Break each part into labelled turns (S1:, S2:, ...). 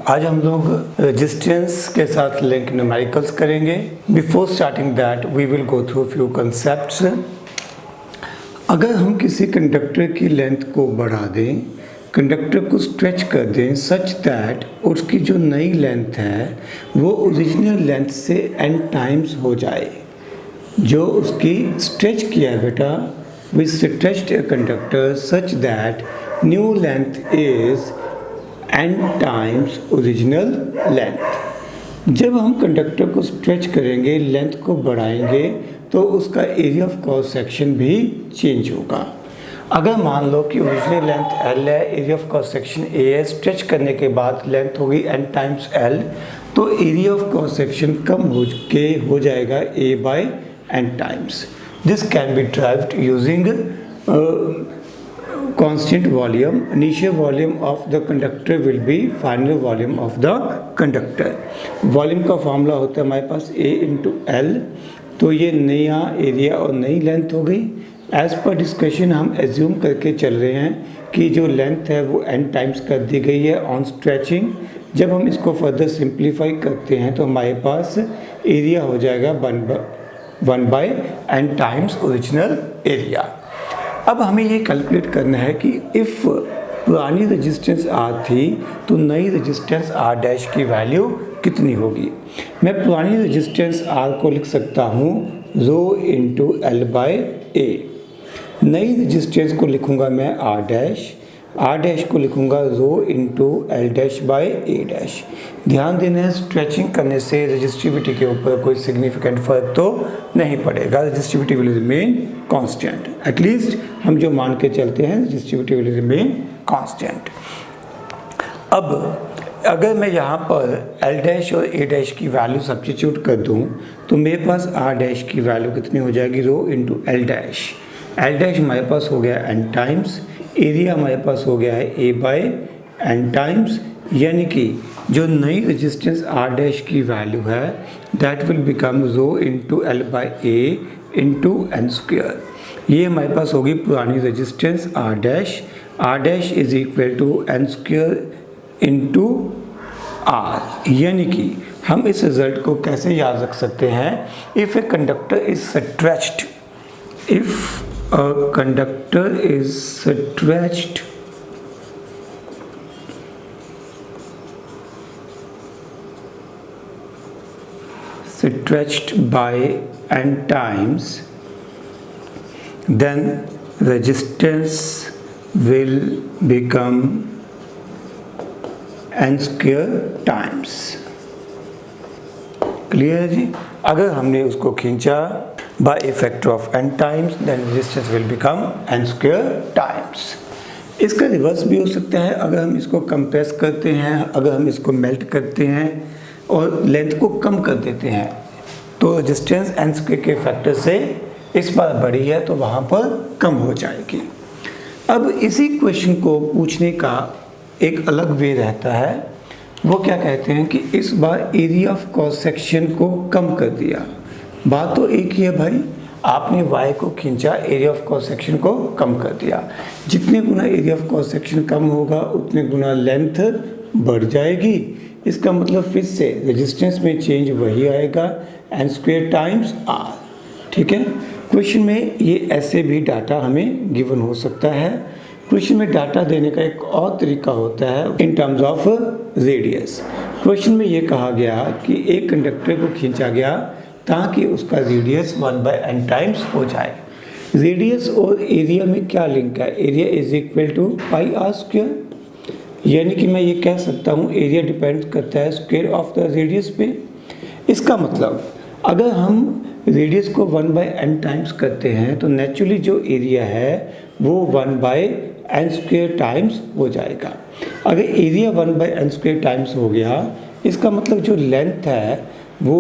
S1: आज हम लोग रेजिस्टेंस के साथ लिंक न्यूमेरिकल्स करेंगे। Before starting that we will go through few concepts. अगर हम किसी कंडक्टर की लेंथ को बढ़ा दें, कंडक्टर को स्ट्रेच कर दें सच दैट उसकी जो नई लेंथ है वो ओरिजिनल लेंथ से n टाइम्स हो जाए। जो उसकी स्ट्रेच किया है बेटा, we stretched a conductor such that new length is n times original length. जब हम कंडक्टर को स्ट्रेच करेंगे, लेंथ को बढ़ाएंगे, तो उसका एरिया ऑफ क्रॉस सेक्शन भी चेंज होगा। अगर मान लो कि ओरिजिनल लेंथ L है, area of cross section A है, स्ट्रेच करने के बाद लेंथ होगी n टाइम्स L, तो एरिया ऑफ क्रॉस सेक्शन कम हो जाएगा A by n times. This can be derived using constant volume. Initial volume of the conductor will be final volume of the conductor. Volume का formula होता है हमारे पास A into L। तो ये नया एरिया और नई लेंथ हो गई। एज पर डिस्कशन हम एज्यूम करके चल रहे हैं कि जो लेंथ है वो n टाइम्स कर दी गई है ऑन स्ट्रेचिंग। जब हम इसको फर्दर सिंप्लीफाई करते हैं तो हमारे पास एरिया हो जाएगा 1 by n times original area. अब हमें ये कैलकुलेट करना है कि इफ़ पुरानी रेजिस्टेंस R थी तो नई रेजिस्टेंस R डैश की वैल्यू कितनी होगी। मैं पुरानी रेजिस्टेंस R को लिख सकता हूँ rho into L by A। नई रेजिस्टेंस को लिखूँगा मैं R डैश को लिखूँगा rho into L dash by A dash. ध्यान देना है, स्ट्रेचिंग करने से रेजिस्टिविटी के ऊपर कोई सिग्निफिकेंट फर्क तो नहीं पड़ेगा। Resistivity will remain constant. At least हम जो मान के चलते हैं रेजिस्टिविटी विल रिमेन कांस्टेंट। अब अगर मैं यहाँ पर L डैश और A डैश की वैल्यू सब्स्टिट्यूट कर दूँ तो मेरे पास R डैश की वैल्यू कितनी हो जाएगी, rho into L dash. L dash हमारे पास हो गया n टाइम्स, एरिया हमारे पास हो गया है A बाय n टाइम्स, यानी कि जो नई रेजिस्टेंस R डैश की वैल्यू है that will become rho into L by A into n square. ये हमारे पास होगी पुरानी resistance R dash is equal to n square into R। यानी कि हम इस रिजल्ट को कैसे याद रख सकते हैं, if a conductor is stretched, if a conductor is stretched by n times, then resistance will become n square times। Clear है जी। अगर हमने उसको खींचा by a factor of n times, then resistance will become n square times। इसका reverse भी हो सकता है। अगर हम इसको कंप्रेस करते हैं, अगर हम इसको मेल्ट करते हैं और लेंथ को कम कर देते हैं तो रेजिस्टेंस n स्क्वायर के फैक्टर से इस बार बड़ी है तो वहाँ पर कम हो जाएगी। अब इसी क्वेश्चन को पूछने का एक अलग वे रहता है। वो क्या कहते हैं कि इस बार एरिया ऑफ क्रॉस सेक्शन को कम कर दिया। बात तो एक ही है भाई, आपने y को खींचा, एरिया ऑफ क्रॉस सेक्शन को कम कर दिया। जितने गुना एरिया ऑफ क्रॉस सेक्शन कम होगा उतने गुना लेंथ बढ़ जाएगी। इसका मतलब फिर से रेजिस्टेंस में चेंज वही आएगा, n स्क्वायर टाइम्स R। ठीक है। क्वेश्चन में ये ऐसे भी डाटा हमें गिवन हो सकता है। क्वेश्चन में डाटा देने का एक और तरीका होता है in terms of radius. Question में ये कहा गया कि एक कंडक्टर को खींचा गया ताकि उसका रेडियस 1 बाय n टाइम्स हो जाए। रेडियस और एरिया में क्या लिंक है, area is equal to pi r square. यानी कि मैं ये कह सकता हूँ एरिया डिपेंड करता है स्क्वायर ऑफ द रेडियस पे। इसका मतलब अगर हम रेडियस को 1 बाय n टाइम्स करते हैं तो नेचुरली जो एरिया है वो 1 बाय n स्क्वायर टाइम्स हो जाएगा। अगर area 1 by n square times हो गया, इसका मतलब जो लेंथ है वो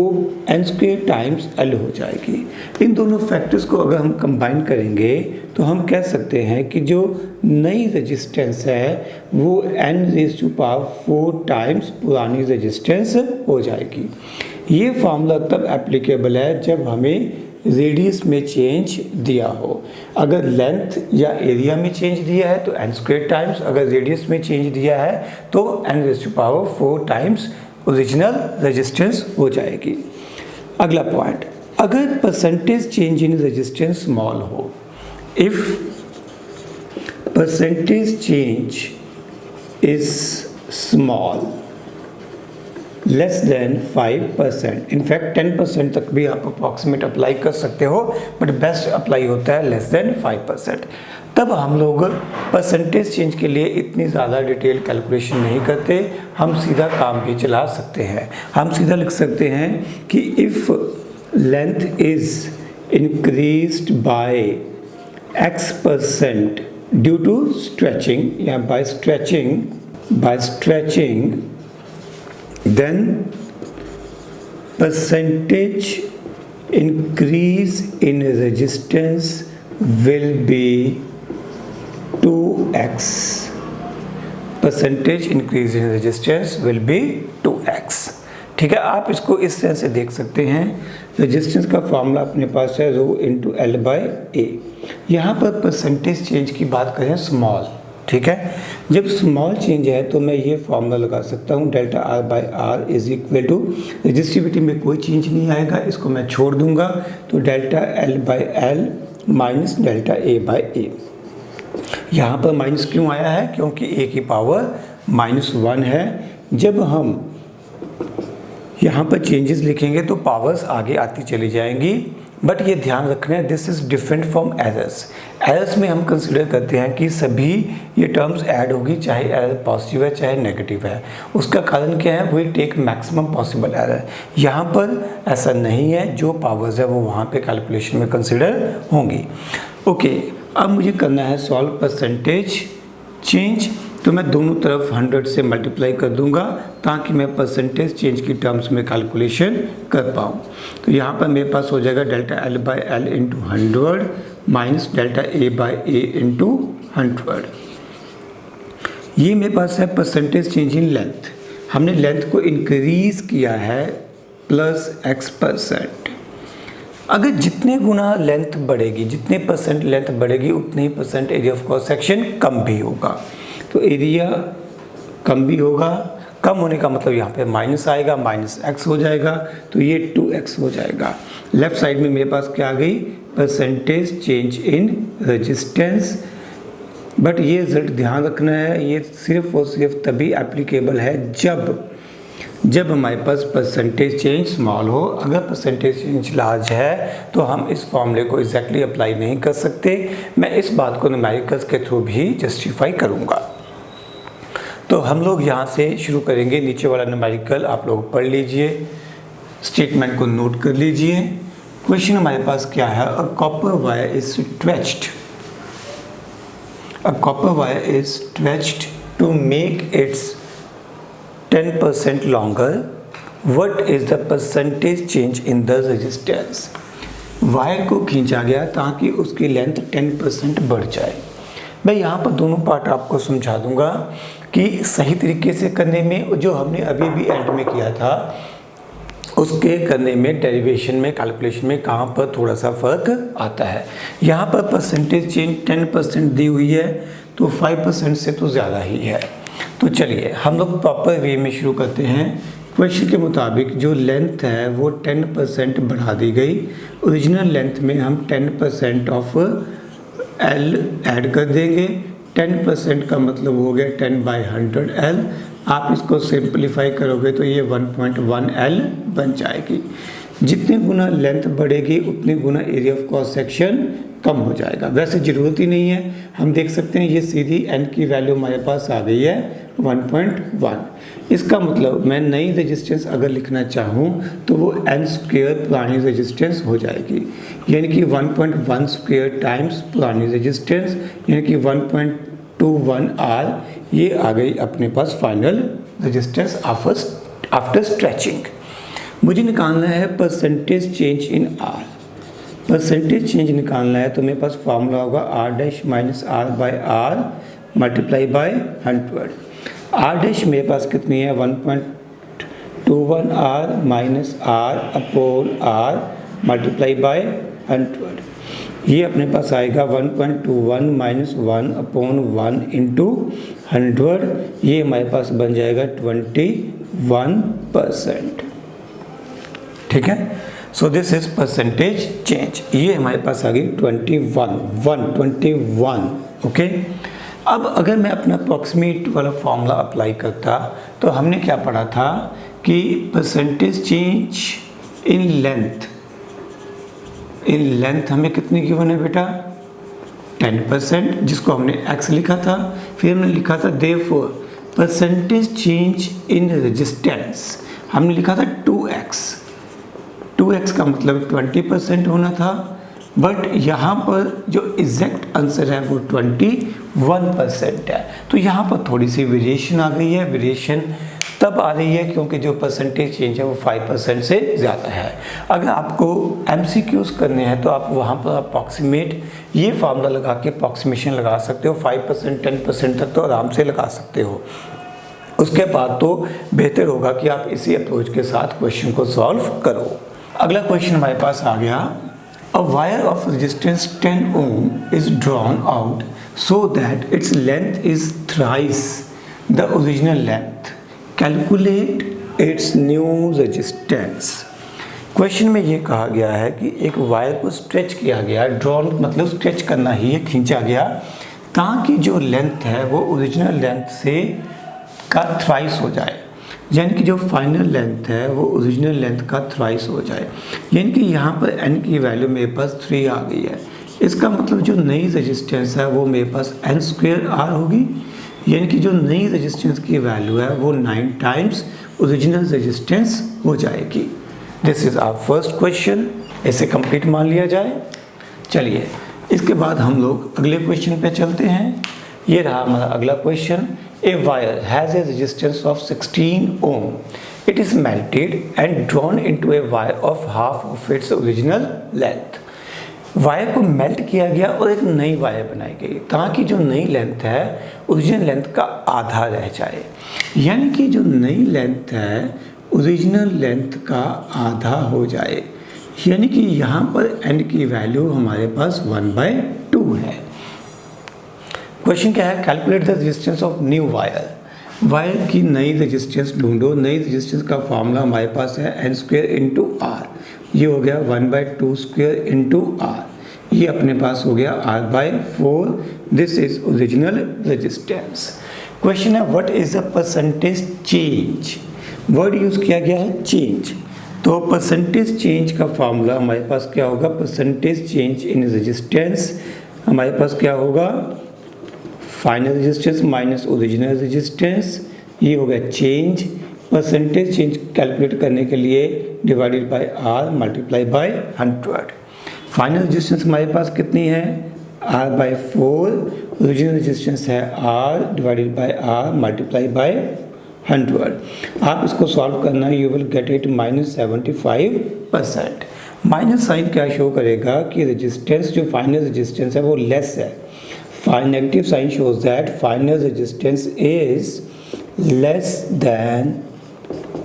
S1: n स्क्वायर टाइम्स L हो जाएगी। इन दोनों फैक्टर्स को अगर हम कंबाइन करेंगे तो हम कह सकते हैं कि जो नई रेजिस्टेंस है वो n⁴ टाइम्स पुरानी रेजिस्टेंस हो जाएगी। ये फार्मूला तब एप्लीकेबल है जब हमें रेडियस में चेंज दिया हो। अगर लेंथ या एरिया में चेंज दिया है तो n² टाइम्स, अगर रेडियस में चेंज दिया है तो n⁴ टाइम्स ओरिजिनल रेजिस्टेंस हो जाएगी। अगला पॉइंट, अगर percentage change in resistance small हो, if percentage change is small less than 5%, in fact 10% तक भी आप अप्रॉक्सीमेट अप्लाई कर सकते हो, बट बेस्ट अप्लाई होता है लेस देन 5%। तब हम लोग परसेंटेज चेंज के लिए इतनी ज़्यादा डिटेल कैलकुलेशन नहीं करते, हम सीधा काम भी चला सकते हैं। हम सीधा लिख सकते हैं कि if length is increased by x% due to stretching या by stretching then percentage increase in resistance will be 2x, percentage increase in resistance will be 2x। ठीक है, आप इसको इस तरह से देख सकते हैं। रेजिस्टेंस का फॉर्मूला अपने पास है ρ × L/A। यहाँ पर परसेंटेज चेंज की बात करें स्मॉल, ठीक है, जब स्मॉल चेंज है तो मैं ये फॉर्मूला लगा सकता हूँ ΔR/R is equal to, resistivity में कोई चेंज नहीं आएगा, इसको मैं छोड़ दूंगा, तो ΔL/L माइनस ΔA/A। यहाँ पर माइनस क्यों आया है? क्योंकि A की पावर -1 है। जब हम यहाँ पर चेंजेस लिखेंगे तो पावर्स आगे आती चली जाएंगी, बट ये ध्यान रखना है this is different from errors. Errors में हम कंसिडर करते हैं कि सभी ये टर्म्स ऐड होगी, चाहे एरर पॉजिटिव है चाहे नेगेटिव है। उसका कारण क्या है? We take maximum possible error. यहाँ पर ऐसा नहीं है, जो पावर्स है वो वहाँ पे कैलकुलेशन में कंसिडर होंगी। ओके, अब मुझे करना है सॉल्व परसेंटेज चेंज, तो मैं दोनों तरफ 100 से मल्टीप्लाई कर दूंगा ताकि मैं परसेंटेज चेंज की टर्म्स में कैलकुलेशन कर पाऊँ। तो यहाँ पर मेरे पास हो जाएगा ΔL/L × 100 माइनस ΔA/A × 100। ये मेरे पास है परसेंटेज चेंज इन लेंथ। हमने लेंथ को इंक्रीज किया है +X%। अगर जितने गुना लेंथ बढ़ेगी, जितने परसेंट लेंथ बढ़ेगी, उतने ही percent area of cross section कम भी होगा। तो एरिया कम भी होगा, कम होने का मतलब यहाँ पे माइनस आएगा, -X हो जाएगा, तो ये 2X हो जाएगा। लेफ्ट साइड में मेरे पास क्या आ गई? Percentage change in resistance. But ये रिजल्ट ध्यान रखना है, ये सिर्फ और सिर्फ तभी एप्लीकेबल है जब हमारे पास परसेंटेज चेंज स्मॉल हो। अगर परसेंटेज चेंज लार्ज है तो हम इस फॉर्मूले को एग्जैक्टली अप्लाई नहीं कर सकते। मैं इस बात को न्यूमेरिकल्स के थ्रू भी जस्टिफाई करूँगा। तो हम लोग यहाँ से शुरू करेंगे। नीचे वाला न्यूमेरिकल आप लोग पढ़ लीजिए, स्टेटमेंट को नोट कर लीजिए। क्वेश्चन हमारे पास क्या है? A copper wire is stretched, a copper wire is stretched to make its 10% longer. What is the percentage change in the resistance? Wire को खींचा गया ताकि उसकी लेंथ 10% बढ़ जाए। मैं यहाँ पर दोनों पार्ट आपको समझा दूंगा कि सही तरीके से करने में, जो हमने अभी भी एंड में किया था उसके करने में, डेरिवेशन में, कैलकुलेशन में कहाँ पर थोड़ा सा फर्क आता है। यहाँ पर परसेंटेज चेंज 10% दी हुई है, तो 5% से तो ज़्यादा ही है। तो चलिए हम लोग प्रॉपर वे में शुरू करते हैं। क्वेश्चन के मुताबिक जो लेंथ है वो 10% बढ़ा दी गई। ओरिजिनल लेंथ में हम 10% ऑफ L ऐड कर देंगे। 10% का मतलब हो गया 10/100L। आप इसको सिंपलीफाई करोगे तो ये 1.1L बन जाएगी। जितने गुना लेंथ बढ़ेगी उतने गुना एरिया ऑफ क्रॉस सेक्शन कम हो जाएगा। वैसे ज़रूरत ही नहीं है, हम देख सकते हैं ये सीधी n की वैल्यू हमारे पास आ गई है 1.1। इसका मतलब मैं नई रेजिस्टेंस अगर लिखना चाहूँ तो वो n² पुरानी रेजिस्टेंस हो जाएगी, यानी कि 1.1² टाइम्स पुरानी रेजिस्टेंस, यानी कि 1.21 R। ये आ गई अपने पास फाइनल रेजिस्टेंस आफ्टर स्ट्रेचिंग। मुझे निकालना है परसेंटेज चेंज इन R। परसेंटेज चेंज निकालना है तो मेरे पास फार्मूला होगा R' minus R/R multiply by 100। R' मेरे पास कितनी है? 1.21 R minus R upon R multiply by 100। ये अपने पास आएगा 1.21 माइनस 1/1 इंटू 100, ये हमारे पास बन जाएगा 21%। ठीक है, सो दिस इज परसेंटेज चेंज। ये हमारे पास आ गई 21। ओके, अब अगर मैं अपना अप्रॉक्सीमेट वाला फॉर्मूला अप्लाई करता तो हमने क्या पढ़ा था कि परसेंटेज चेंज इन लेंथ हमें कितनी गिवन है बेटा, 10%, जिसको हमने x लिखा था। फिर हमने लिखा था therefore percentage change in resistance, हमने लिखा था 2x का मतलब 20% होना था, बट यहाँ पर जो एग्जैक्ट आंसर है वो 21% है। तो यहाँ पर थोड़ी सी वेरिएशन आ गई है। वेरिएशन तब आ रही है क्योंकि जो परसेंटेज चेंज है वो 5% से ज़्यादा है। अगर आपको MCQs करने हैं तो आप वहाँ पर अप्रॉक्सीमेट ये फार्मूला लगा के अप्रॉक्सीमेशन लगा सकते हो, 5% 10% तक तो आराम से लगा सकते हो। उसके बाद तो बेहतर होगा कि आप इसी अप्रोच के साथ क्वेश्चन को सॉल्व करो। अगला क्वेश्चन हमारे पास आ गया, a wire of resistance 10 ohm is drawn out so that its length is thrice the original length. Calculate its new resistance. Question में ये कहा गया है कि एक वायर को स्ट्रेच किया गया, ड्रॉन मतलब स्ट्रेच करना ही है, खींचा गया, ताकि जो लेंथ है वो ओरिजिनल लेंथ से का थ्राइस हो जाए, यानी कि जो फाइनल लेंथ है वो ओरिजिनल लेंथ का थ्राइस हो जाए। यानी कि यहाँ पर n की वैल्यू मेरे पास 3 आ गई है। इसका मतलब जो नई रेजिस्टेंस है वो मेरे पास n² होगी, यानी कि जो नई रेजिस्टेंस की वैल्यू है वो 9 टाइम्स ओरिजिनल रेजिस्टेंस हो जाएगी। This is our first question, इसे कंप्लीट मान लिया जाए। चलिए इसके बाद हम लोग अगले क्वेश्चन पे चलते हैं। ये रहा हमारा अगला question. A wire has a resistance of 16 ohm. It is melted and drawn into a wire of half of its original length. Wire को मेल्ट किया गया और एक नई वायर बनाई गई ताकि जो नई लेंथ है ओरिजिनल लेंथ का आधा रह जाए। यानी कि जो नई लेंथ है ओरिजिनल लेंथ का आधा हो जाए, यानी कि यहाँ पर n की वैल्यू हमारे पास 1/2 है। क्वेश्चन क्या है, calculate the resistance of new wire. Wire की नई रेजिस्टेंस ढूंढो। नई रेजिस्टेंस का फार्मूला हमारे पास है n² इंटू r, ये हो गया 1/2² इंटू r, ये अपने पास हो गया r/4। This is original resistance. Question है what is the percentage change. Word use किया गया है चेंज, तो परसेंटेज चेंज का फार्मूला हमारे पास क्या होगा, परसेंटेज चेंज इन रेजिस्टेंस हमारे पास क्या होगा, final resistance minus original resistance, ये हो गया चेंज। परसेंटेज चेंज कैलकुलेट करने के लिए divided by r multiply by 100। Final resistance हमारे पास कितनी है, r/4, ओरिजिनल रेजिस्टेंस है r divided by r multiply by 100। आप इसको सॉल्व करना, you will get it -75%। Minus sign क्या शो करेगा कि रेजिस्टेंस जो फाइनल रेजिस्टेंस है वो लेस है। Negative sign shows that final resistance is less than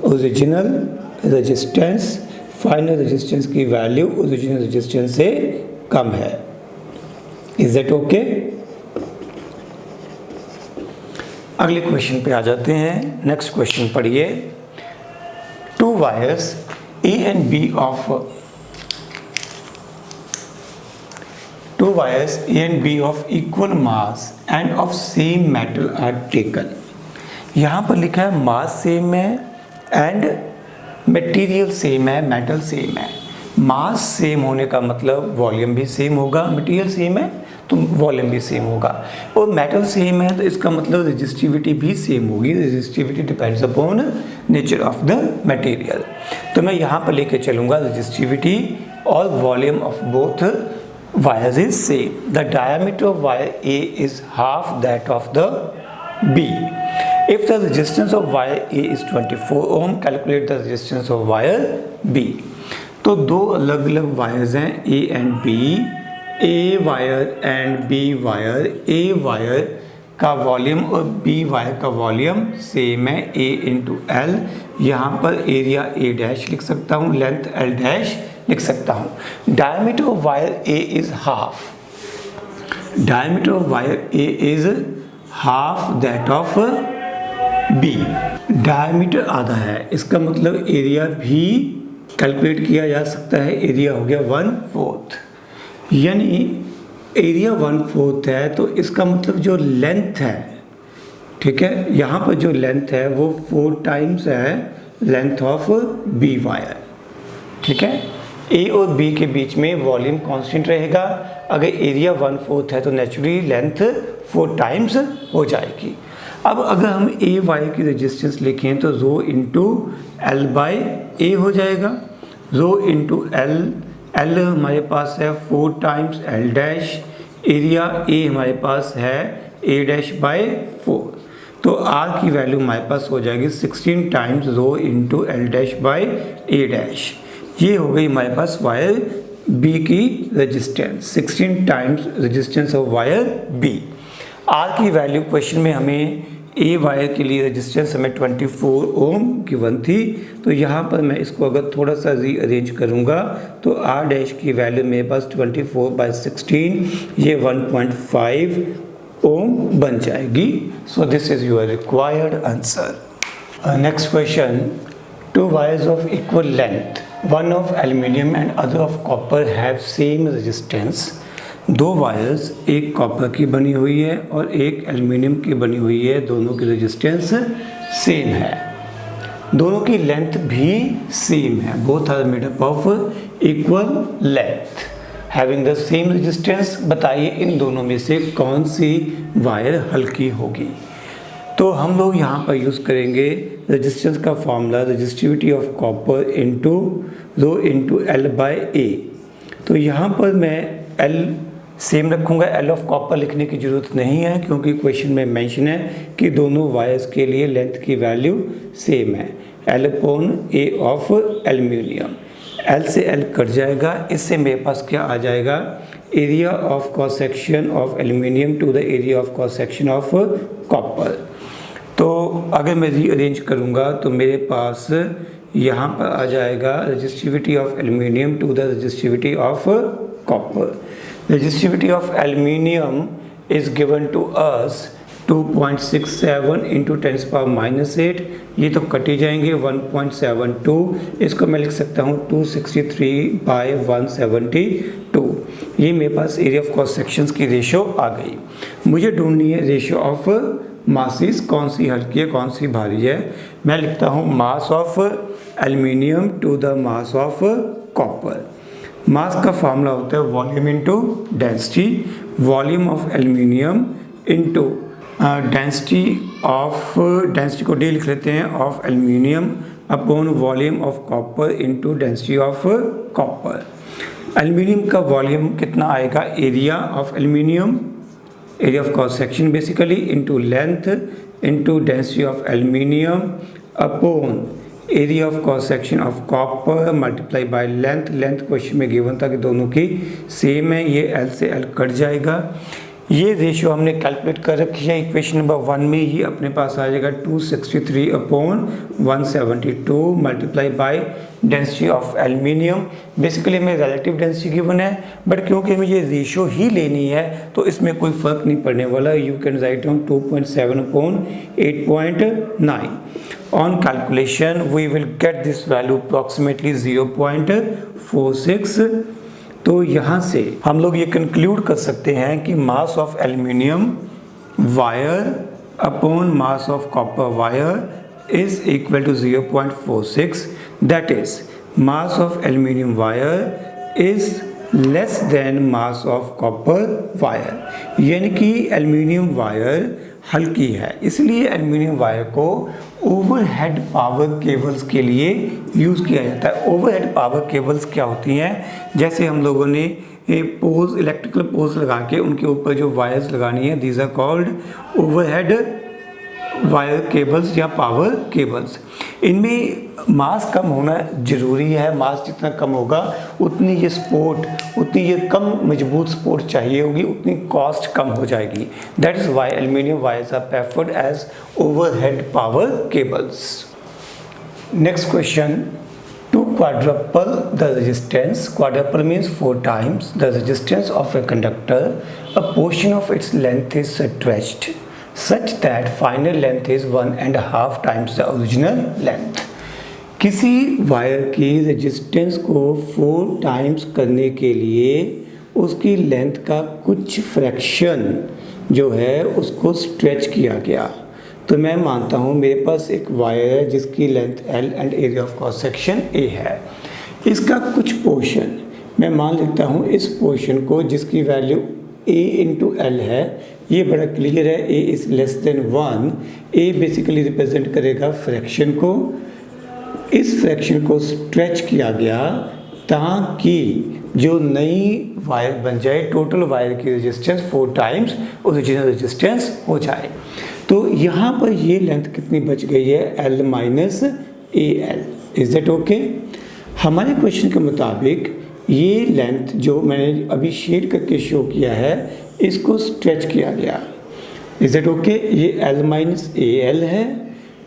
S1: original resistance. Final resistance की वैल्यू original resistance से कम है। Is that okay? अगले क्वेश्चन पे आ जाते हैं। नेक्स्ट क्वेश्चन पढ़िए। Two wires A and B of two wires A and B of equal mass and of same metal are taken. यहाँ पर लिखा है मास सेम है एंड मटेरियल सेम है, मेटल सेम है। मास सेम होने का मतलब वॉल्यूम भी सेम होगा, मटेरियल सेम है तो वॉल्यूम भी सेम होगा, और मेटल सेम है तो इसका मतलब रेजिस्टिविटी भी सेम होगी। Resistivity depends upon nature of the material. तो मैं यहाँ पर लेके चलूँगा रेजिस्टिविटी और volume of both wires is same. The diameter of wire A is half that of the B. If the resistance of wire A is 24 ohm, calculate the resistance of wire B. तो दो अलग अलग wires हैं A and B. A wire and B wire, A wire का volume और B wire का volume same है A into L। यहाँ पर एरिया A डैश लिख सकता हूँ, लेंथ L डैश लिख सकता हूँ। Diameter of wire A is half, diameter of wire A is half that of B. Diameter आधा है, इसका मतलब एरिया भी कैलकुलेट किया जा सकता है। एरिया हो गया 1/4, यानी एरिया 1/4 है तो इसका मतलब जो लेंथ है, ठीक है, यहाँ पर जो लेंथ है वो 4 टाइम्स है लेंथ ऑफ बी वायर, ठीक है। ए और बी के बीच में वॉल्यूम कांस्टेंट रहेगा। अगर एरिया 1/4 है तो नेचुरली लेंथ 4 टाइम्स हो जाएगी। अब अगर हम ए वायर की रेजिस्टेंस लिखें तो रो इंटू एल बाई ए हो जाएगा। रो इंटू एल, एल हमारे पास है 4 times L dash, area A हमारे पास है ए डैश बाई 4, तो आर की वैल्यू हमारे पास हो जाएगी 16 times rho into L dash by A dash. ये हो गई हमारे पास वायर बी की resistance, 16 times resistance of wire B. R की वैल्यू क्वेश्चन में हमें ए वायर के लिए रेजिस्टेंस हमें 24 ओम गिवन थी, तो यहाँ पर मैं इसको अगर थोड़ा सा रीअरेंज करूँगा तो आर डैश की वैल्यू मेरे पास 24/16, ये 1.5 ओम बन जाएगी। सो this is your required answer. Next question, 2 wires of equal length, one of aluminium and other of copper have same resistance। 2 wires, एक कॉपर की बनी हुई है और एक एल्युमिनियम की बनी हुई है, दोनों की रेजिस्टेंस सेम है, दोनों की लेंथ भी सेम है। Both are made up of equal length having the same resistance. बताइए इन दोनों में से कौन सी वायर हल्की होगी। तो हम लोग यहाँ पर यूज़ करेंगे रेजिस्टेंस का formula, resistivity of copper into rho into L by A. तो यहाँ पर मैं एल सेम रखूँगा, एल ऑफ कॉपर लिखने की ज़रूरत नहीं है क्योंकि क्वेश्चन में मेंशन है कि दोनों वायर्स के लिए लेंथ की वैल्यू सेम है, L upon A of aluminium. L से एल कट जाएगा, इससे मेरे पास क्या आ जाएगा, area of cross section of aluminium to the area of cross section of copper. तो अगर मैं रीअरेंज करूँगा तो मेरे पास यहाँ पर आ जाएगा resistivity of aluminium to the resistivity of copper. Resistivity of aluminium is given to us 2.67 into 10⁻⁸, ये तो कटी जाएंगे 1.72, इसको मैं लिख सकता हूँ 263/172। ये मेरे पास एरिया ऑफ क्रॉस सेक्शंस की रेशो आ गई। मुझे ढूंढनी है रेशो ऑफ मासेस, कौन सी हल्की है कौन सी भारी है। मैं लिखता हूँ mass of aluminium to the mass of copper. Mass का फॉर्मूला होता है volume into density, volume of aluminium into density को डी लिख लेते हैं of aluminium upon volume of copper into density of copper. Aluminium का वॉल्यूम कितना आएगा, area of aluminium, area of cross section basically, into length into density of aluminium upon area of cross section of copper multiply by length. Length question में given था कि दोनों की same है, ये एल से एल कट जाएगा। ये रेशियो हमने कैलकुलेट कर रखी है इक्वेशन नंबर 1 में, ये अपने पास आ जाएगा 263/172 multiply by density of aluminium. Basically हमें रिलेटिव डेंसिटी गिवन है, बट क्योंकि हमें ये रेशियो ही लेनी है तो इसमें कोई फ़र्क नहीं पड़ने वाला। You can write down 2.7/8.9। On calculation we will get this value approximately 0.46। तो यहाँ से हम लोग ये कंक्लूड कर सकते हैं कि mass of aluminium wire upon mass of copper wire is equal to 0.46। That is mass of aluminium wire is less than mass of copper wire, यानी कि एल्यूमिनियम वायर हल्की है, इसलिए एल्यूमिनियम वायर को ओवरहेड पावर केबल्स के लिए use किया जाता है। ओवरहेड पावर केबल्स क्या होती हैं, जैसे हम लोगों ने पोल्स, इलेक्ट्रिकल पोल्स लगा के उनके ऊपर जो वायर्स लगानी है, these are called overhead wire cables या पावर केबल्स। इनमें मास कम होना ज़रूरी है, मास जितना कम होगा उतनी ये सपोर्ट, उतनी ये कम मजबूत सपोर्ट चाहिए होगी, उतनी कॉस्ट कम हो जाएगी। That is why aluminium wires are preferred as overhead power cables. Next question, 2 quadruple the resistance, quadruple means 4 times the resistance of a conductor, a portion of its length is stretched such that final length is 1.5 times the original length. किसी wire की resistance को 4 times करने के लिए उसकी length का कुछ fraction जो है उसको स्ट्रेच किया गया। तो मैं मानता हूँ मेरे पास एक वायर है जिसकी length L and area of cross section A है। इसका कुछ पोर्शन मैं मान लेता हूँ, इस पोर्शन को जिसकी वैल्यू A इंटू L है, ये बड़ा क्लियर है, A is less than 1। A basically represent करेगा फ्रैक्शन को। इस फ्रैक्शन को स्ट्रेच किया गया ताकि जो नई वायर बन जाए, टोटल वायर की रेजिस्टेंस 4 टाइम्स ओरिजिनल रेजिस्टेंस हो जाए। तो यहाँ पर ये लेंथ कितनी बच गई है, L minus AL। Is that okay? हमारे क्वेश्चन के मुताबिक ये लेंथ जो मैंने अभी शेड करके शो किया है इसको स्ट्रेच किया गया। Is that okay? ये L माइनस AL है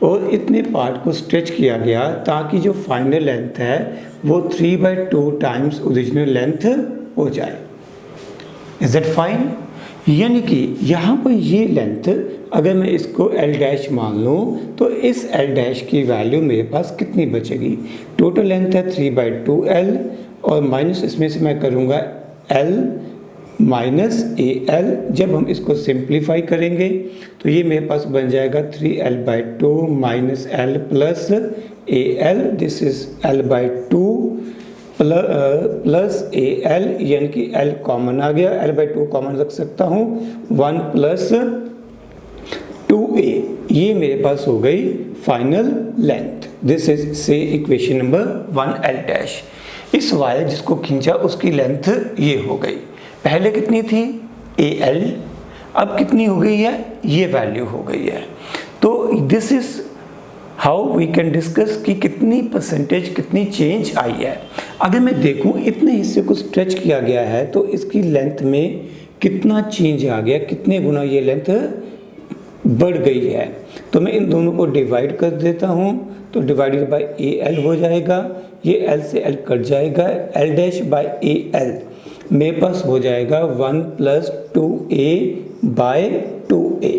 S1: और इतने पार्ट को स्ट्रेच किया गया ताकि जो फाइनल लेंथ है वो 3/2 टाइम्स ओरिजिनल लेंथ हो जाए। Is that fine? यानी कि यहाँ पर ये लेंथ अगर मैं इसको L डैश मान लूँ तो इस L डैश की वैल्यू मेरे पास कितनी बचेगी? टोटल लेंथ है 3/2L और माइनस इसमें से मैं करूँगा L माइनस AL। जब हम इसको सिंप्लीफाई करेंगे तो ये मेरे पास बन जाएगा 3L/2 minus L plus AL। This is L/2 plus AL, यानी कि L कॉमन आ गया, L/2 कॉमन रख सकता हूँ, 1 प्लस 2A। ये मेरे पास हो गई फाइनल लेंथ। दिस इज से इक्वेशन नंबर 1 L डैश। इस वायर जिसको खींचा उसकी लेंथ ये हो गई। पहले कितनी थी AL, अब कितनी हो गई है, ये वैल्यू हो गई है। तो this is how we can discuss कि कितनी परसेंटेज कितनी चेंज आई है। अगर मैं देखूं इतने हिस्से को स्ट्रेच किया गया है तो इसकी लेंथ में कितना चेंज आ गया, कितने गुना ये लेंथ बढ़ गई है। तो मैं इन दोनों को डिवाइड कर देता हूं, तो डिवाइडेड बाय AL हो जाएगा, ये L से L कट जाएगा, L डैश बाय AL मेरे पास हो जाएगा 1 प्लस 2A बाय 2A।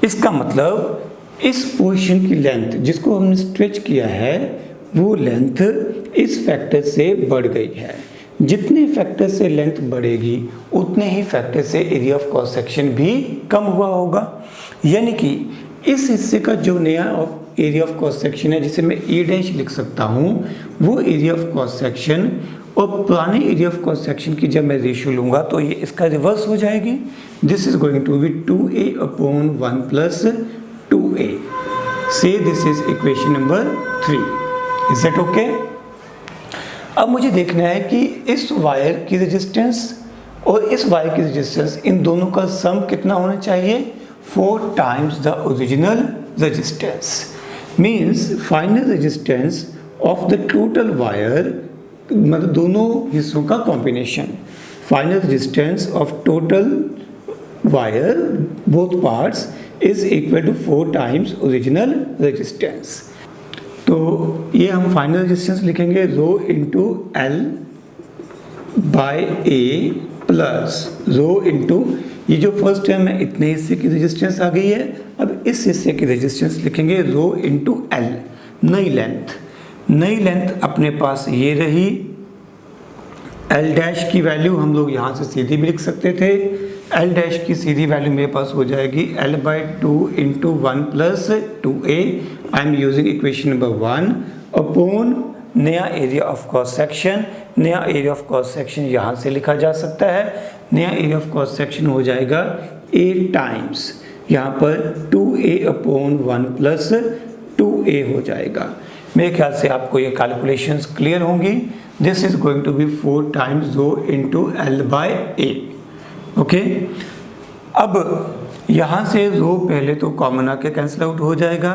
S1: इसका मतलब इस पोर्शन की लेंथ जिसको हमने स्ट्रेच किया है वो लेंथ इस फैक्टर से बढ़ गई है। जितने फैक्टर से लेंथ बढ़ेगी उतने ही फैक्टर से एरिया ऑफ क्रॉस सेक्शन भी कम हुआ होगा। यानी कि इस हिस्से का जो नया एरिया ऑफ क्रॉस सेक्शन है जिसे मैं A डैश लिख सकता हूँ, वो एरिया ऑफ क्रॉस सेक्शन और पुराने एरिया ऑफ क्रॉस सेक्शन की जब मैं रेशियो लूँगा तो ये इसका रिवर्स हो जाएगी। This is going to be 2A/1 plus 2A। Say this is equation number 3। Is that okay? अब मुझे देखना है कि इस वायर की रेजिस्टेंस और इस वायर की रेजिस्टेंस इन दोनों का सम कितना होना चाहिए, 4 times the original resistance. Means final resistance of the total wire, मतलब दोनों हिस्सों का combination. Final resistance of total wire both parts is equal to 4 times original resistance. तो ये हम फाइनल रेजिस्टेंस लिखेंगे rho into L by A plus rho into, ये जो फर्स्ट टर्म है इतने हिस्से की रेजिस्टेंस आ गई है, अब इस हिस्से की रेजिस्टेंस लिखेंगे रो इंटू L। नई लेंथ अपने पास ये रही, L डैश की वैल्यू हम लोग यहाँ से सीधी भी लिख सकते थे। L डैश की सीधी वैल्यू मेरे पास हो जाएगी L/2 into 1 plus 2A। I am using equation number 1 upon नया एरिया ऑफ क्रॉस सेक्शन। नया एरिया ऑफ क्रॉस सेक्शन यहाँ से लिखा जा सकता है। नया एरिया ऑफ क्रॉस सेक्शन हो जाएगा A टाइम्स, यहाँ पर 2A/1 प्लस 2A हो जाएगा। मेरे ख्याल से आपको ये कैलकुलेशंस क्लियर होंगी। This is going to be 4 times rho into L/A। Okay, अब यहाँ से रो पहले तो कॉमन आके कैंसिल आउट हो जाएगा,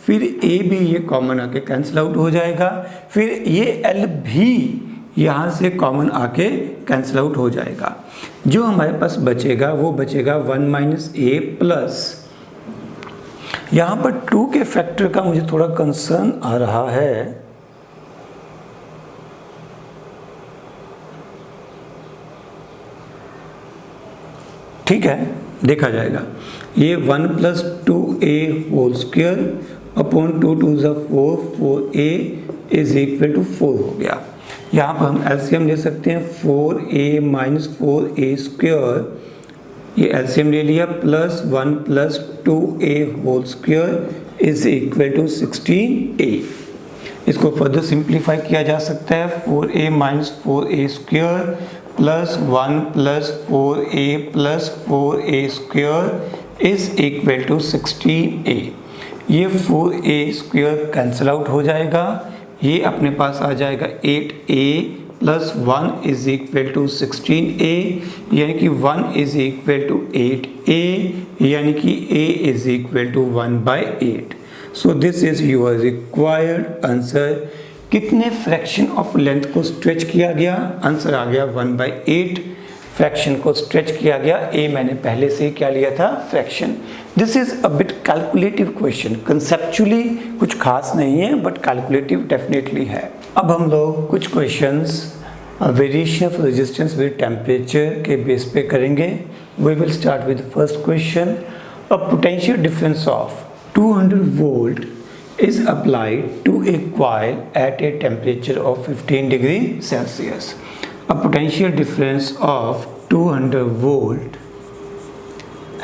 S1: फिर A भी ये कॉमन आके कैंसिल आउट हो जाएगा, फिर ये L भी यहाँ से कॉमन आके कैंसिल आउट हो जाएगा। जो हमारे पास बचेगा वो बचेगा 1 माइनस A प्लस, यहाँ पर 2 के फैक्टर का मुझे थोड़ा कंसर्न आ रहा है। ठीक है, देखा जाएगा। ये 1 + 2a whole square upon 2 2 4, 4a is equal to 4 हो गया। यहाँ पर हम एलसीएम ले सकते हैं, 4a - 4a स्क्वायर, ये एलसीएम ले लिया, plus 1 + 2a whole square is equal to 16a। इसको फर्दर सिंप्लीफाई किया जा सकता है, 4a - 4a square plus 1 + 4a + 4a square is equal to 16a। ये 4a स्क्वायर कैंसिल आउट हो जाएगा, ये अपने पास आ जाएगा 8a + 1 is equal to 16a, यानी कि 1 इज इक्वल टू 8a, यानी कि a is equal to 1/8। So this is your required answer. कितने फ्रैक्शन ऑफ लेंथ को स्ट्रेच किया गया? आंसर आ गया 1/8 फ्रैक्शन को स्ट्रेच किया गया। ए मैंने पहले से ही क्या लिया था? Fraction. This is a bit calculative question, conceptually कुछ खास नहीं है बट कैलकुलेटिव डेफिनेटली है। अब हम लोग कुछ questions variation of resistance with temperature के बेस पे करेंगे। We will start with first question. A potential difference of 200 volt is applied to a coil at a temperature of 15 degree Celsius. A potential difference of 200 volt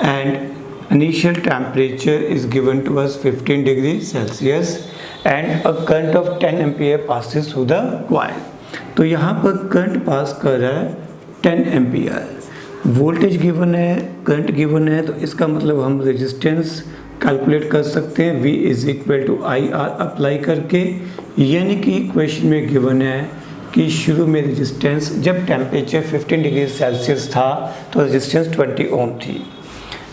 S1: and initial temperature is given to us 15 degree Celsius and a current of 10 ampere passes through the coil. तो यहाँ पर current pass कर रहा है 10 ampere, voltage given है, current given है, तो इसका मतलब हम रेजिस्टेंस कैलकुलेट कर सकते हैं V is equal to IR apply करके। यानी कि क्वेश्चन में गिवन है कि शुरू में रेजिस्टेंस जब टेम्परेचर 15 डिग्री सेल्सियस था तो रेजिस्टेंस 20 ओम थी।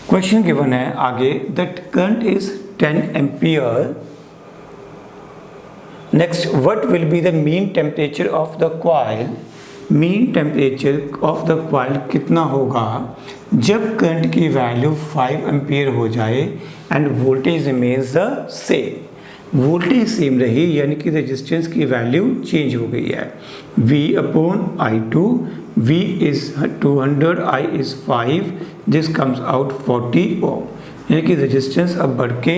S1: क्वेश्चन गिवन है आगे that current is 10 ampere. Next, what will be the mean temperature of the coil? Mean temperature of the coil कितना होगा जब करंट की वैल्यू 5 एम्पियर हो जाए end voltage remains the same. Voltage same रही यानी कि रेजिस्टेंस की वैल्यू चेंज हो गई है। V/I2, V is 200, I is 5, this comes out 40 ओम, यानी कि रेजिस्टेंस अब बढ़ के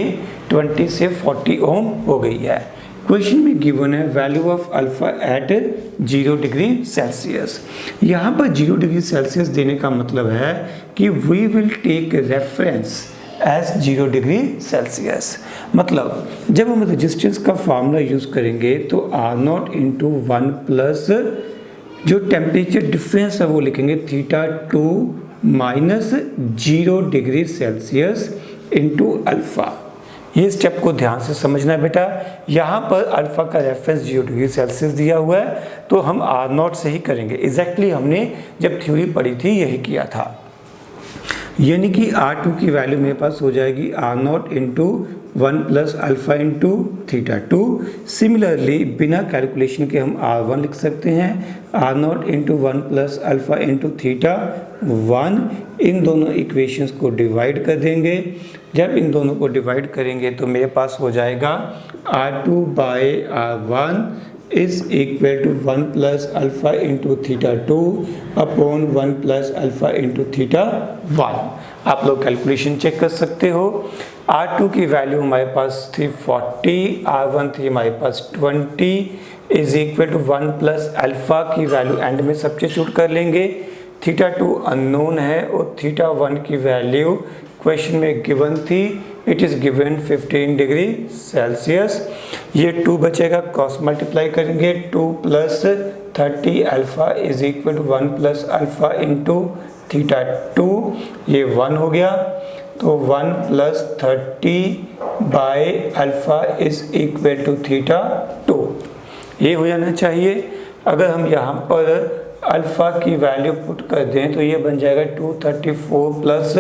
S1: 20 से 40 ओम हो गई है। क्वेश्चन में गिवन है value of alpha at 0 degree Celsius. यहाँ पर 0 डिग्री सेल्सियस देने का मतलब है कि we will take reference as 0 degree Celsius. मतलब जब हम रेजिस्टेंस का फार्मूला यूज़ करेंगे तो R0 इंटू 1 प्लस जो टेम्परेचर डिफरेंस है वो लिखेंगे θ2 minus 0 degree Celsius into alpha. ये स्टेप को ध्यान से समझना है बेटा। यहाँ पर अल्फ़ा का रेफरेंस 0 डिग्री सेल्सियस दिया हुआ है तो हम R0 से ही करेंगे। एग्जैक्टली हमने जब थ्योरी पढ़ी थी यही किया था। यानी कि R2 की वैल्यू मेरे पास हो जाएगी R0 into 1 plus alpha into θ2। Similarly बिना कैलकुलेशन के हम R1 लिख सकते हैं, R0 into 1 plus alpha into θ1। इन दोनों इक्वेशंस को डिवाइड कर देंगे। जब इन दोनों को डिवाइड करेंगे तो मेरे पास हो जाएगा R2/R1 is equal to 1 plus alpha into θ2 upon 1 plus alpha into θ1। आप लोग कैलकुलेशन चेक कर सकते हो। R2 की वैल्यू हमारे पास थी 40, R1 थी हमारे पास 20 is equal to 1 plus alpha की वैल्यू एंड में सब्स्टिट्यूट कर लेंगे। θ2 अननोन है और θ1 की वैल्यू क्वेश्चन में गिवन थी, it is given 15 degree Celsius. ये 2 बचेगा, क्रॉस मल्टीप्लाई करेंगे, 2 plus 30 alpha is equal to 1 plus alpha into θ2, ये 1 हो गया। तो 1 plus 30 by alpha is equal to θ2, ये हो जाना चाहिए। अगर हम यहाँ पर अल्फ़ा की वैल्यू पुट कर दें तो ये बन जाएगा 234 plus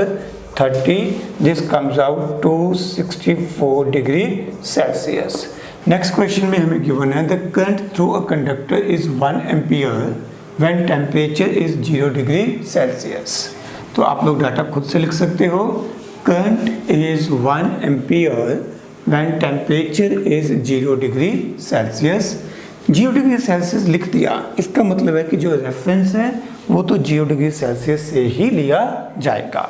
S1: 30, this comes out 264 degree Celsius. Next question में हमें गिवन है the current through a conductor is 1 ampere when temperature is 0 degree Celsius. तो आप लोग डाटा खुद से लिख सकते हो। Current is 1 ampere when temperature is 0 degree Celsius. 0 degree Celsius लिख दिया, इसका मतलब है कि जो रेफरेंस है वो तो 0 डिग्री सेल्सियस से ही लिया जाएगा।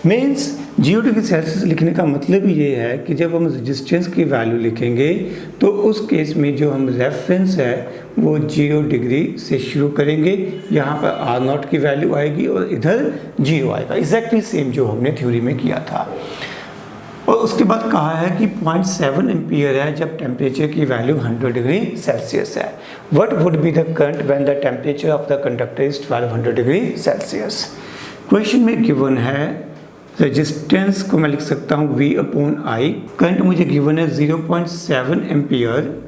S1: मीन्स 0 डिग्री सेल्सियस लिखने का मतलब ये है कि जब हम रेजिस्टेंस की वैल्यू लिखेंगे तो उस केस में जो हम रेफरेंस है वो 0 डिग्री से शुरू करेंगे, यहाँ पर R0 की वैल्यू आएगी और इधर 0 आएगा, एग्जैक्टली सेम जो हमने थ्योरी में किया था। और उसके बाद कहा है कि 0.7 एम्पियर है जब टेम्परेचर की वैल्यू 100 डिग्री सेल्सियस है। What would be the current when the temperature of the conductor is 1200 degree Celsius. Question में गिवन है रेजिस्टेंस को मैं लिख सकता हूँ V/I, करंट मुझे गिवन है 0.7 एम्पियर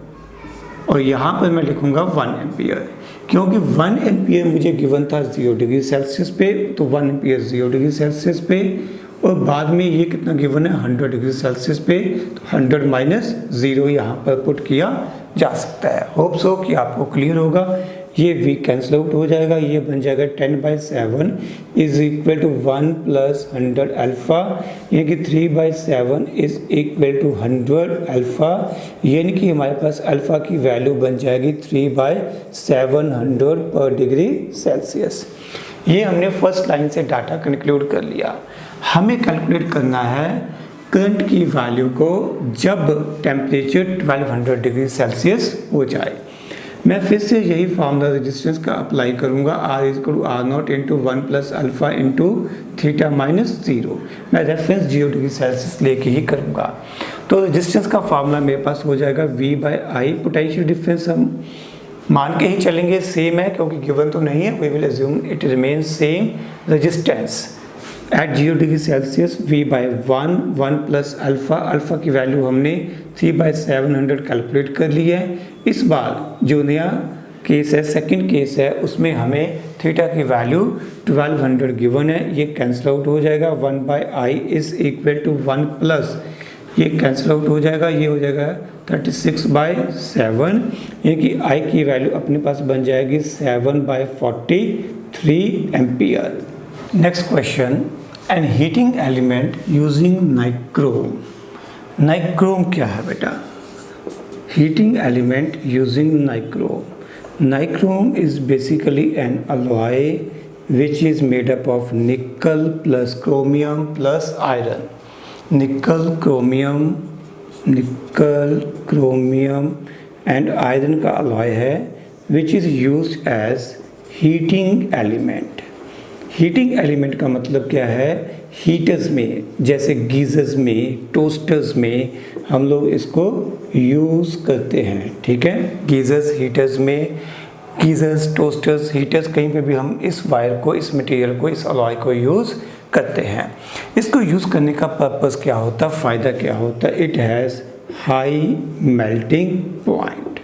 S1: और यहाँ पर मैं लिखूँगा 1 एम्पियर, क्योंकि 1 एम्पियर मुझे गिवन था 0 डिग्री सेल्सियस पे, तो 1 एम्पियर 0 डिग्री सेल्सियस पे, और बाद में ये कितना गिवन है 100 डिग्री सेल्सियस पे, तो 100 माइनस 0 यहाँ पर पुट किया जा सकता है। होप सो कि आपको क्लियर होगा। ये V कैंसिल आउट हो जाएगा, ये बन जाएगा 10/7 is equal to 1 plus 100 alpha, यानी कि 3/7 इज इक्वल टू 100 अल्फ़ा, यानी कि हमारे पास अल्फ़ा की वैल्यू बन जाएगी 3/700 पर डिग्री सेल्सियस। ये हमने फर्स्ट लाइन से डाटा कंक्लूड कर लिया। हमें कैलकुलेट करना है करंट की वैल्यू को जब टेम्परेचर 1200 डिग्री सेल्सियस हो जाए। मैं फिर से यही फार्मूला रेजिस्टेंस का अप्लाई करूंगा, R=R0 into 1 plus alpha into theta minus 0। मैं रेफरेंस 0 डिग्री सेल्सियस लेके ही करूंगा। तो रेजिस्टेंस का फार्मूला मेरे पास हो जाएगा V/I। पोटेंशियल डिफरेंस हम मान के ही चलेंगे सेम है, क्योंकि गिवन तो नहीं है, we will assume it remains same. Resistance at 0 degree Celsius V/1 1 plus alpha, alpha की वैल्यू हमने 3/700 कैलकुलेट कर ली है। इस बार जो नया केस है, सेकंड केस है, उसमें हमें थीटा की वैल्यू 1200 गिवन है, ये कैंसिल आउट हो जाएगा। 1/I is equal to 1 plus, ये कैंसिल आउट हो जाएगा, ये हो जाएगा 36/7, यानी कि I की वैल्यू अपने पास बन जाएगी 7/43 ampere. Next question, an heating element using nichrome. Nichrome क्या है बेटा? Heating element using nichrome. Nichrome is basically an alloy which is made up of nickel plus chromium plus iron. nickel chromium and iron का alloy है which is used as heating element. Heating element का मतलब क्या है? Heaters में, जैसे geysers में, toasters में हम लोग इसको यूज़ करते हैं, ठीक है। गीजर्स, हीटर्स में, गीजर्स, टोस्टर्स, हीटर्स, कहीं पे भी हम इस वायर को, इस मटेरियल को, इस अलॉय को यूज़ करते हैं। इसको यूज़ करने का पर्पस क्या होता है, फ़ायदा क्या होता है? It has high melting point,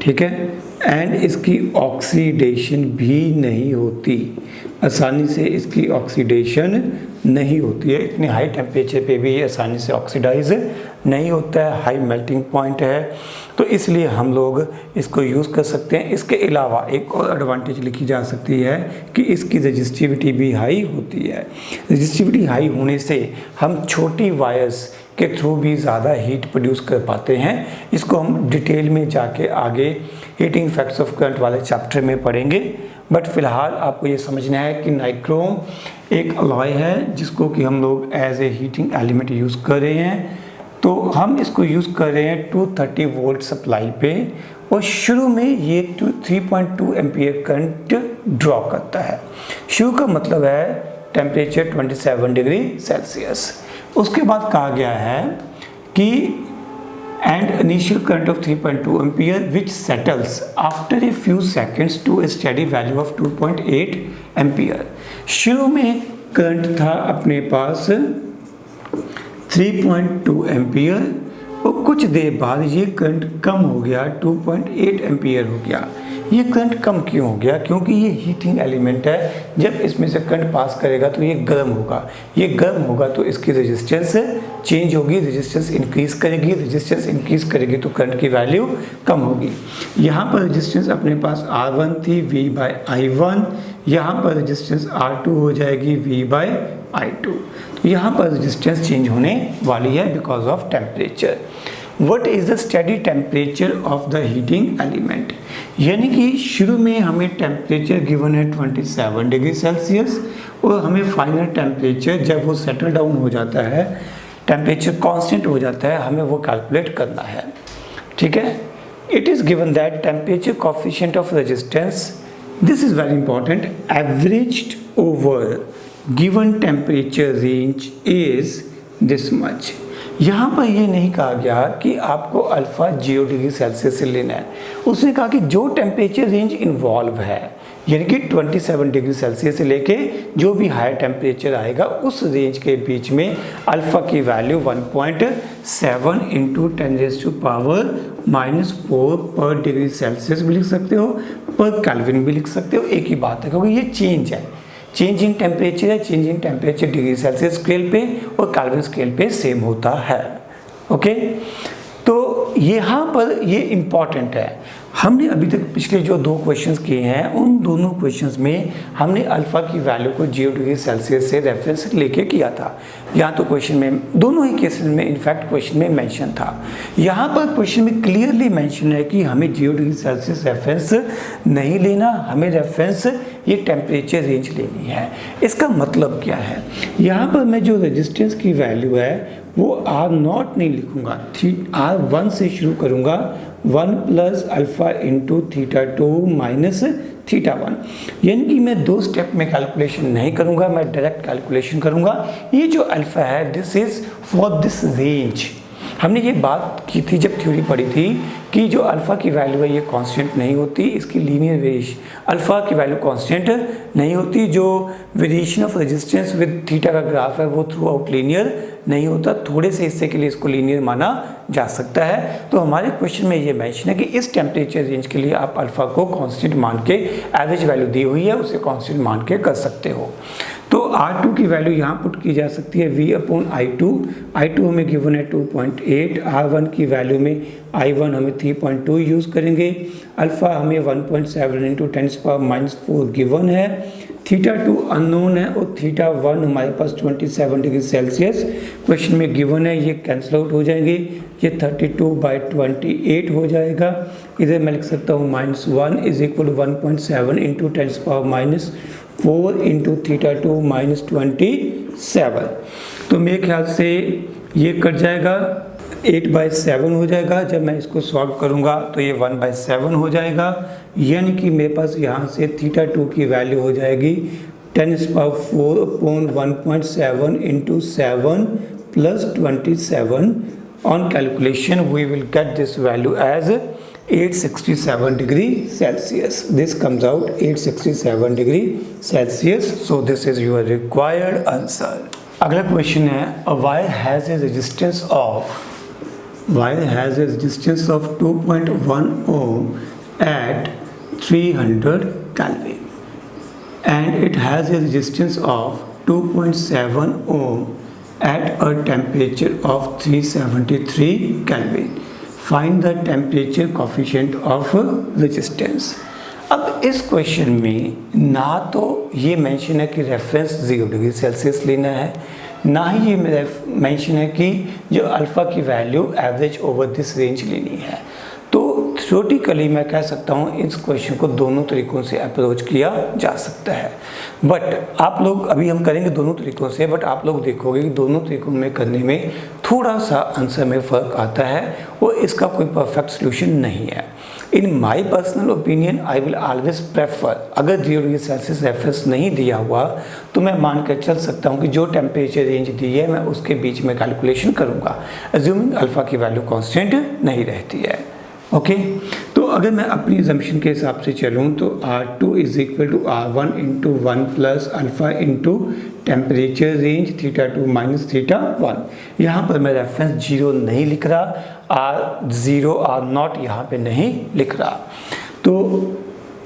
S1: ठीक है, एंड इसकी ऑक्सीडेशन भी नहीं होती, आसानी से इसकी ऑक्सीडेशन नहीं होती है। इतने हाई टेम्परेचर पे भी ये आसानी से ऑक्सीडाइज नहीं होता है, हाई मेल्टिंग पॉइंट है, तो इसलिए हम लोग इसको यूज़ कर सकते हैं। इसके अलावा एक और एडवांटेज लिखी जा सकती है कि इसकी रजिस्टिविटी भी हाई होती है। रजिस्टिविटी हाई होने से हम छोटी वायर्स के थ्रू भी ज़्यादा हीट प्रोड्यूस कर पाते हैं। इसको हम डिटेल में जाके आगे हीटिंग इफेक्ट्स ऑफ करंट वाले चैप्टर में पढ़ेंगे, बट फिलहाल आपको ये समझना है कि नाइक्रोम एक अलॉय है जिसको कि हम लोग as a heating element use कर रहे हैं। तो हम इसको यूज़ कर रहे हैं 230 वोल्ट सप्लाई पे, और शुरू में ये 3.2 एम्पियर करंट ड्रॉ करता है। शुरू का मतलब है टेम्परेचर 27 डिग्री सेल्सियस। उसके बाद कहा गया है कि and initial current of 3.2 ampere which settles after a few seconds to a steady value of 2.8 ampere. शुरू में करंट था अपने पास 3.2 एम्पियर और कुछ देर बाद ये करंट कम हो गया, 2.8 एम्पियर हो गया। ये करंट कम क्यों हो गया? क्योंकि ये हीटिंग एलिमेंट है, जब इसमें से करंट पास करेगा तो ये गर्म होगा, ये गर्म होगा तो इसकी रेजिस्टेंस चेंज होगी, रेजिस्टेंस इंक्रीज करेगी, रेजिस्टेंस इंक्रीज करेगी तो करंट की वैल्यू कम होगी। यहाँ पर रेजिस्टेंस अपने पास R1 थी, V/I1, यहाँ पर रेजिस्टेंस R2 हो जाएगी, V/I2। तो यहाँ पर रेजिस्टेंस चेंज होने वाली है because of temperature. What is the study temperature of the heating element, यानी कि शुरू में हमें टेम्परेचर गिवन है 27 डिग्री सेल्सियस और हमें फाइनल टेम्परेचर जब वो सेटल डाउन हो जाता है, टेम्परेचर कांस्टेंट हो जाता है, हमें वो कैलकुलेट करना है। ठीक है, it is given that temperature coefficient of resistance, this is very important, averaged over given temperature range is this much. यहाँ पर ये नहीं कहा गया कि आपको अल्फ़ा 0 डिग्री सेल्सियस से लेना है, उसने कहा कि जो टेम्परेचर रेंज इन्वॉल्व है, यानी कि 27 डिग्री सेल्सियस से लेके जो भी हायर टेम्परेचर आएगा उस रेंज के बीच में अल्फ़ा की वैल्यू 1.7 इंटू 10⁻⁻4 पर डिग्री सेल्सियस भी लिख सकते हो, पर केल्विन भी लिख सकते हो, एक ही बात है, क्योंकि ये चेंज है, चेंज इन टेम्परेचर है, change in temperature degree Celsius scale पे और केल्विन स्केल पे सेम होता है। ओके, तो यहाँ पर ये इम्पॉर्टेंट है। हमने अभी तक पिछले जो 2 क्वेश्चंस किए हैं उन दोनों क्वेश्चंस में हमने अल्फ़ा की वैल्यू को 0 डिग्री सेल्सियस से रेफरेंस लेके किया था। यहाँ तो क्वेश्चन में दोनों ही केसेस में इनफैक्ट क्वेश्चन में मेंशन था, यहाँ पर क्वेश्चन में क्लियरली मेंशन है कि हमें 0 डिग्री सेल्सियस रेफरेंस नहीं लेना, हमें रेफरेंस ये टेम्परेचर रेंज लेनी है। इसका मतलब क्या है, यहाँ पर मैं जो रेजिस्टेंस की वैल्यू है वो R0 नहीं लिखूंगा, R1 से शुरू करूंगा, 1 प्लस अल्फ़ा इंटू θ2 माइनस θ1, यानी कि मैं 2 स्टेप में कैलकुलेशन नहीं करूंगा, मैं डायरेक्ट कैलकुलेशन करूंगा। ये जो अल्फ़ा है this is for this range. हमने ये बात की थी जब थ्योरी पढ़ी थी कि जो अल्फ़ा की वैल्यू है ये कांस्टेंट नहीं होती, इसकी लीनियर वेरिएशन, अल्फ़ा की वैल्यू कांस्टेंट नहीं होती, जो variation of resistance with theta का ग्राफ है वो थ्रू आउट लीनियर नहीं होता, थोड़े से हिस्से के लिए इसको लीनियर माना जा सकता है। तो हमारे क्वेश्चन में ये मेंशन है कि इस टेम्परेचर रेंज के लिए आप अल्फ़ा को कांस्टेंट मान के, एवरेज वैल्यू दी हुई है उसे कांस्टेंट मान के कर सकते हो। तो R2 की वैल्यू यहाँ पुट की जा सकती है V/I2, I2 हमें गिवन है 2.8, R1 की वैल्यू में I1 हमें 3.2 यूज़ करेंगे, अल्फ़ा हमें 1.7 इंटू 10⁻⁻4 गिवन है, θ2 अननोन है और θ1 हमारे पास 27 डिग्री सेल्सियस क्वेश्चन में गिवन है, ये कैंसिल आउट हो जाएंगे, ये 32/28 हो जाएगा। इधर मैं लिख सकता हूँ -1 is equal to 1.7 into 10⁻⁻4 into θ2 -27। तो मेरे ख्याल से ये कट जाएगा, 8/7 हो जाएगा। जब मैं इसको सॉल्व करूंगा तो ये 1/7 हो जाएगा, यानी कि मेरे पास यहाँ से θ2 की वैल्यू हो जाएगी 10⁻4/1.7 into 7 plus 27। On calculation we will get this value as 867 degree Celsius. This comes out 867 degree Celsius. So this is your required answer. अगला क्वेश्चन है, a wire has a resistance of of 2.1 ohm at 300 Kelvin and it has a resistance of 2.7 ohm at a temperature of 373 Kelvin. Find the temperature coefficient of resistance. अब इस question में ना तो ये mention है कि reference 0 degree Celsius लेना है, ना ही ये मेंशन है कि जो अल्फ़ा की value average over this range लेनी है। तो थ्योरेटिकली मैं कह सकता हूँ इस क्वेश्चन को दोनों तरीक़ों से अप्रोच किया जा सकता है, बट आप लोग, अभी हम करेंगे दोनों तरीक़ों से, बट आप लोग देखोगे कि दोनों तरीक़ों में करने में थोड़ा सा आंसर में फ़र्क आता है और इसका कोई परफेक्ट सोल्यूशन नहीं है। In my personal opinion I will always prefer, अगर 0 डिग्री सेल्सियस रेफरेंस नहीं दिया हुआ तो मैं मान कर चल सकता हूँ कि जो टेम्परेचर रेंज दी है मैं उसके बीच में कैलकुलेशन करूँगा, अज्यूमिंग अल्फ़ा की वैल्यू कांस्टेंट नहीं रहती है। ओके, तो अगर मैं अपनी एजम्पशन के हिसाब से चलूँ तो R2 is equal to R1 into 1 plus alpha into temperature range θ2 minus θ1। यहाँ पर मैं रेफरेंस 0 नहीं लिख रहा, R0 R0 यहाँ पे नहीं लिख रहा। तो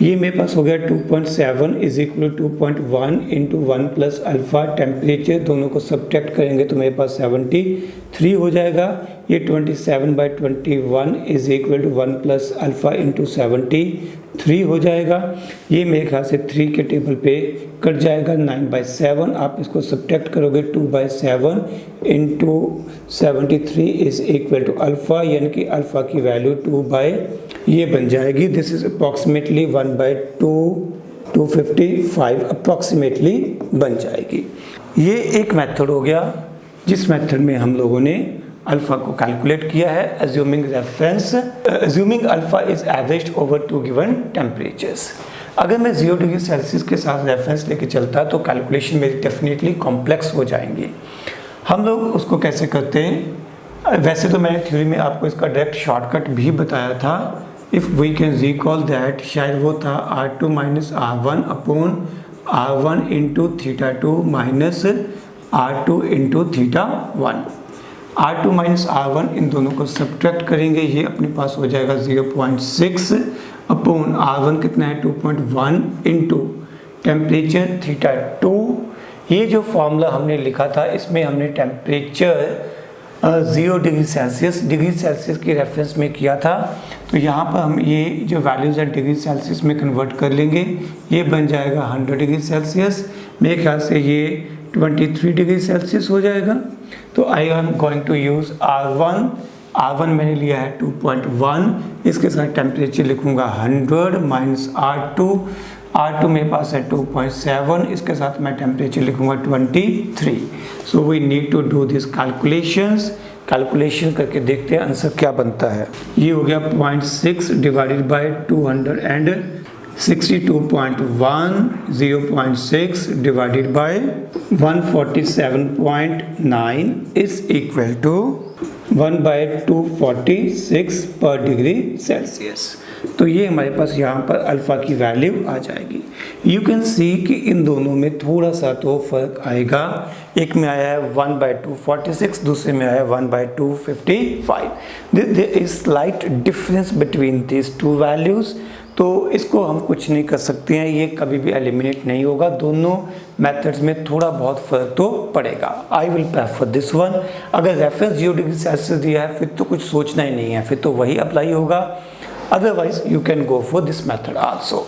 S1: ये मेरे पास हो गया 2.7 is equal to 2.1 into 1 plus alpha temperature, दोनों को सब्ट्रैक्ट करेंगे तो मेरे पास 73 हो जाएगा। ये 27/21 is equal to 1 plus alpha into 73 हो जाएगा। ये मेरे ख्याल से 3 के टेबल पे कट जाएगा। 9/7 आप इसको सब्ट्रैक्ट करोगे 2/7 into 73 is equal to alpha, यानी कि अल्फ़ा की वैल्यू 2 ये बन जाएगी। दिस इज अप्रॉक्सीमेटली 1/255 अप्रॉक्सीमेटली बन जाएगी। ये एक मेथड हो गया जिस मेथड में हम लोगों ने अल्फ़ा को कैलकुलेट किया है assuming alpha is average over 2 given temperatures. अगर मैं 0 डिग्री सेल्सियस के साथ रेफरेंस लेके चलता तो कैलकुलेशन मेरी डेफिनेटली कॉम्प्लेक्स हो जाएंगी। हम लोग उसको कैसे करते हैं, वैसे तो मैंने थ्योरी में आपको इसका डायरेक्ट शॉर्टकट भी बताया था। If we can recall that, शायद वो था R2 minus R1 upon R1 into θ2 minus R2 into θ1। R2 minus R1 इन दोनों को सब्ट्रैक्ट करेंगे, ये अपने पास हो जाएगा 0.6 अपॉन R1 कितना है 2.1 इंटू टेम्परेचर θ2। ये जो फॉर्मूला हमने लिखा था इसमें हमने टेम्परेचर 0 डिग्री सेल्सियस की रेफरेंस में किया था, तो यहाँ पर हम ये जो वैल्यूज़ है डिग्री सेल्सियस में कन्वर्ट कर लेंगे। ये बन जाएगा 100 डिग्री सेल्सियस, मेरे ख्याल से ये 23 डिग्री सेल्सियस हो जाएगा। तो I am going to use R1 मैंने लिया है 2.1, इसके साथ टेम्परेचर लिखूँगा 100 माइनस R2 मेरे पास है 2.7, इसके साथ मैं टेम्परेचर लिखूँगा 23। So we need to do this calculation करके देखते हैं आंसर क्या बनता है। ये हो गया 0.6 divided by 262.1, 0.6 divided by 147.9 is equal to 1/246 पर डिग्री सेल्सियस। तो ये हमारे पास यहाँ पर अल्फ़ा की वैल्यू आ जाएगी। यू कैन सी कि इन दोनों में थोड़ा सा तो फ़र्क आएगा, एक में आया है 1/246, दूसरे में आया है 1/255। There is slight difference between this two values, तो इसको हम कुछ नहीं कर सकते हैं, ये कभी भी एलिमिनेट नहीं होगा। दोनों मेथड्स में थोड़ा बहुत फ़र्क तो पड़ेगा। I will prefer this one. अगर रेफरेंस 0 डिग्री सेल्सियस दिया है फिर तो कुछ सोचना ही नहीं है, फिर तो वही अप्लाई होगा। Otherwise, you can go for this method also.